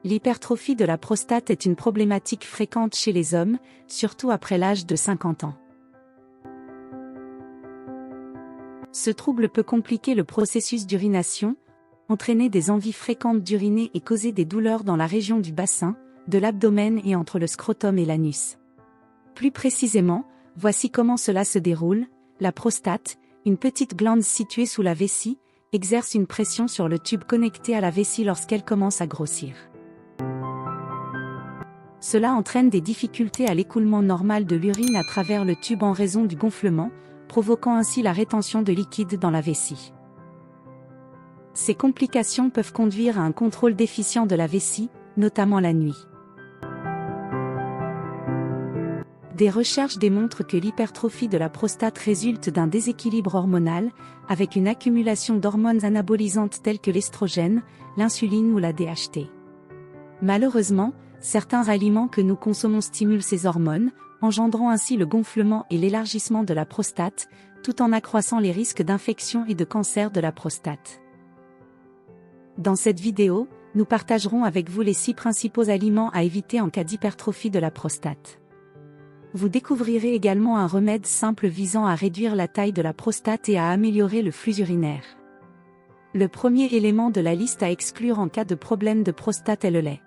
L'hypertrophie de la prostate est une problématique fréquente chez les hommes, surtout après l'âge de 50 ans. Ce trouble peut compliquer le processus d'urination, entraîner des envies fréquentes d'uriner et causer des douleurs dans la région du bassin, de l'abdomen et entre le scrotum et l'anus. Plus précisément, voici comment cela se déroule. La prostate, une petite glande située sous la vessie, exerce une pression sur le tube connecté à la vessie lorsqu'elle commence à grossir. Cela entraîne des difficultés à l'écoulement normal de l'urine à travers le tube en raison du gonflement, provoquant ainsi la rétention de liquide dans la vessie. Ces complications peuvent conduire à un contrôle déficient de la vessie, notamment la nuit. Des recherches démontrent que l'hypertrophie de la prostate résulte d'un déséquilibre hormonal, avec une accumulation d'hormones anabolisantes telles que l'estrogène, l'insuline ou la DHT. Malheureusement, certains aliments que nous consommons stimulent ces hormones, engendrant ainsi le gonflement et l'élargissement de la prostate, tout en accroissant les risques d'infection et de cancer de la prostate. Dans cette vidéo, nous partagerons avec vous les 6 principaux aliments à éviter en cas d'hypertrophie de la prostate. Vous découvrirez également un remède simple visant à réduire la taille de la prostate et à améliorer le flux urinaire. Le premier élément de la liste à exclure en cas de problème de prostate est le lait.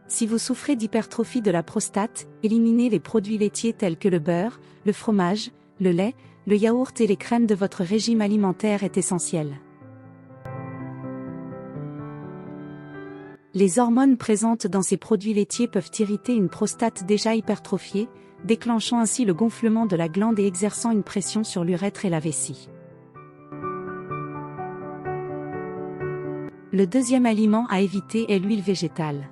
Si vous souffrez d'hypertrophie de la prostate, éliminez les produits laitiers tels que le beurre, le fromage, le lait, le yaourt et les crèmes de votre régime alimentaire est essentiel. Les hormones présentes dans ces produits laitiers peuvent irriter une prostate déjà hypertrophiée, déclenchant ainsi le gonflement de la glande et exerçant une pression sur l'urètre et la vessie. Le deuxième aliment à éviter est l'huile végétale.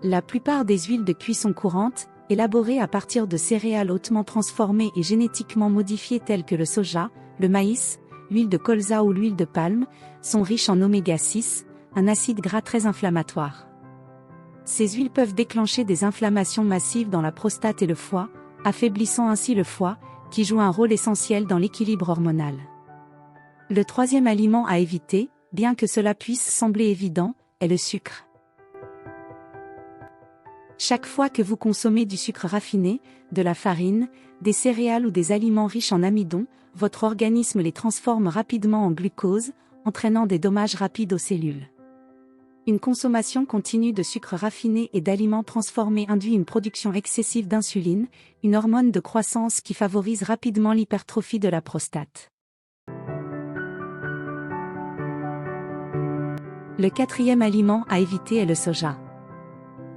La plupart des huiles de cuisson courantes, élaborées à partir de céréales hautement transformées et génétiquement modifiées telles que le soja, le maïs, l'huile de colza ou l'huile de palme, sont riches en oméga 6, un acide gras très inflammatoire. Ces huiles peuvent déclencher des inflammations massives dans la prostate et le foie, affaiblissant ainsi le foie, qui joue un rôle essentiel dans l'équilibre hormonal. Le troisième aliment à éviter, bien que cela puisse sembler évident, est le sucre. Chaque fois que vous consommez du sucre raffiné, de la farine, des céréales ou des aliments riches en amidon, votre organisme les transforme rapidement en glucose, entraînant des dommages rapides aux cellules. Une consommation continue de sucre raffiné et d'aliments transformés induit une production excessive d'insuline, une hormone de croissance qui favorise rapidement l'hypertrophie de la prostate. Le quatrième aliment à éviter est le soja.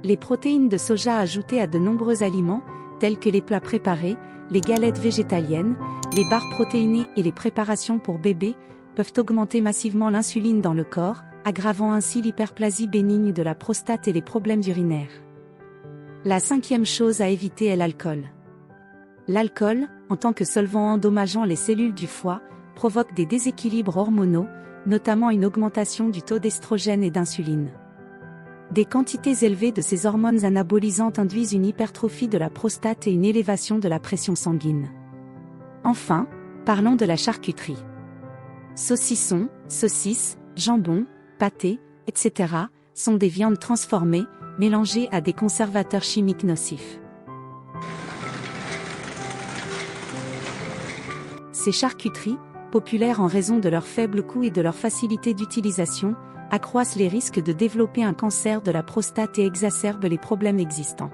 Les protéines de soja ajoutées à de nombreux aliments, tels que les plats préparés, les galettes végétaliennes, les barres protéinées et les préparations pour bébés, peuvent augmenter massivement l'insuline dans le corps, aggravant ainsi l'hyperplasie bénigne de la prostate et les problèmes urinaires. La cinquième chose à éviter est l'alcool. L'alcool, en tant que solvant endommageant les cellules du foie, provoque des déséquilibres hormonaux, notamment une augmentation du taux d'estrogène et d'insuline. Des quantités élevées de ces hormones anabolisantes induisent une hypertrophie de la prostate et une élévation de la pression sanguine. Enfin, parlons de la charcuterie. Saucissons, saucisses, jambon, pâtés, etc. sont des viandes transformées, mélangées à des conservateurs chimiques nocifs. Ces charcuteries, populaires en raison de leur faible coût et de leur facilité d'utilisation, accroissent les risques de développer un cancer de la prostate et exacerbent les problèmes existants.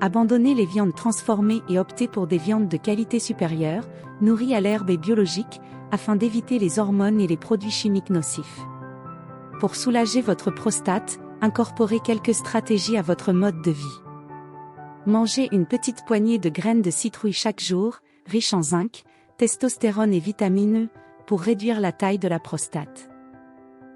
Abandonnez les viandes transformées et optez pour des viandes de qualité supérieure, nourries à l'herbe et biologiques, afin d'éviter les hormones et les produits chimiques nocifs. Pour soulager votre prostate, incorporez quelques stratégies à votre mode de vie. Mangez une petite poignée de graines de citrouille chaque jour, riches en zinc, testostérone et vitamine E, pour réduire la taille de la prostate.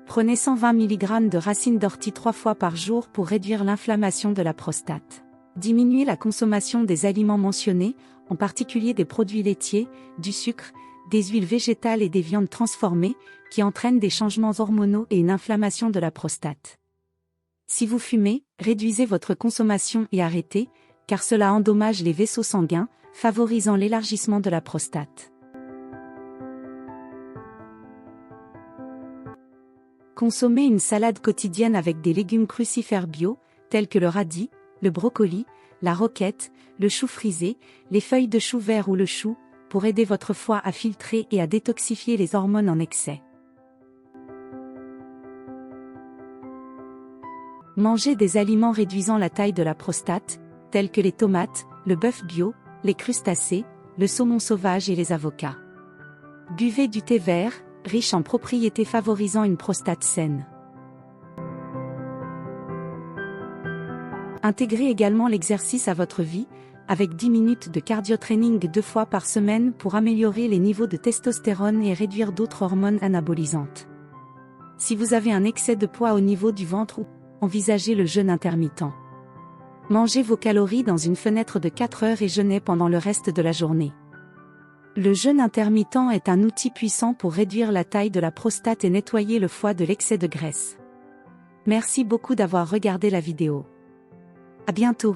Prenez 120 mg de racines d'ortie 3 fois par jour pour réduire l'inflammation de la prostate. Diminuez la consommation des aliments mentionnés, en particulier des produits laitiers, du sucre, des huiles végétales et des viandes transformées, qui entraînent des changements hormonaux et une inflammation de la prostate. Si vous fumez, réduisez votre consommation et arrêtez, car cela endommage les vaisseaux sanguins, favorisant l'élargissement de la prostate. Consommez une salade quotidienne avec des légumes crucifères bio, tels que le radis, le brocoli, la roquette, le chou frisé, les feuilles de chou vert ou le chou, pour aider votre foie à filtrer et à détoxifier les hormones en excès. Mangez des aliments réduisant la taille de la prostate, tels que les tomates, le bœuf bio, les crustacés, le saumon sauvage et les avocats. Buvez du thé vert, riche en propriétés favorisant une prostate saine. Intégrez également l'exercice à votre vie, avec 10 minutes de cardio-training 2 fois par semaine pour améliorer les niveaux de testostérone et réduire d'autres hormones anabolisantes. Si vous avez un excès de poids au niveau du ventre, envisagez le jeûne intermittent. Mangez vos calories dans une fenêtre de 4 heures et jeûnez pendant le reste de la journée. Le jeûne intermittent est un outil puissant pour réduire la taille de la prostate et nettoyer le foie de l'excès de graisse. Merci beaucoup d'avoir regardé la vidéo. À bientôt.